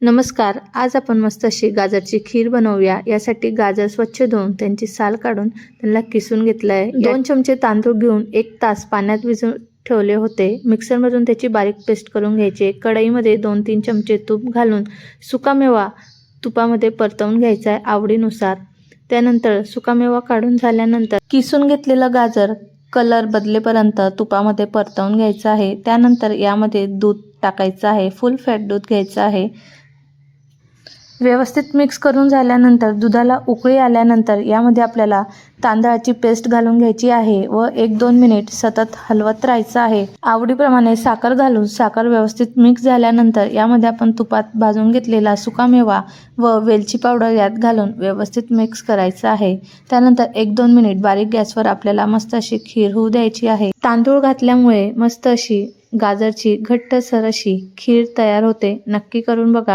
नमस्कार. आज आपण मस्त अशी गाजरची खीर बनवूया. यासाठी गाजर स्वच्छ धुवून त्यांची साल काढून त्यांना किसून घेतलं आहे. 2 चमचे तांदूळ घेऊन 1 तास पाण्यात भिजवून ठेवले होते. मिक्सरमधून त्याची बारीक पेस्ट करून घ्यायची. कढईमध्ये 2-3 चमचे तूप घालून सुकामेवा तुपामध्ये परतवून घ्यायचा आहे आवडीनुसार. त्यानंतर सुकामेवा काढून झाल्यानंतर किसून घेतलेलं गाजर कलर बदलेपर्यंत तुपामध्ये परतवून घ्यायचं आहे. त्यानंतर यामध्ये दूध टाकायचं आहे. फुल फॅट दूध घ्यायचं आहे. व्यवस्थित मिक्स करून झाल्यानंतर दुधाला उकळी आल्यानंतर यामध्ये आपल्याला तांदळाची पेस्ट घालून घ्यायची आहे व 1-2 मिनिट सतत हलवत राहायचं आहे. आवडीप्रमाणे साखर घालून साखर व्यवस्थित मिक्स झाल्यानंतर यामध्ये आपण तुपात भाजून घेतलेला सुकामेवा व वेलची पावडर यात घालून व्यवस्थित मिक्स करायचं आहे. त्यानंतर 1-2 मिनिट बारीक गॅसवर आपल्याला मस्त अशी खीर होऊ द्यायची आहे. तांदूळ घातल्यामुळे मस्त अशी गाजरची घट्टसर अशी खीर तयार होते. नक्की करून बघा.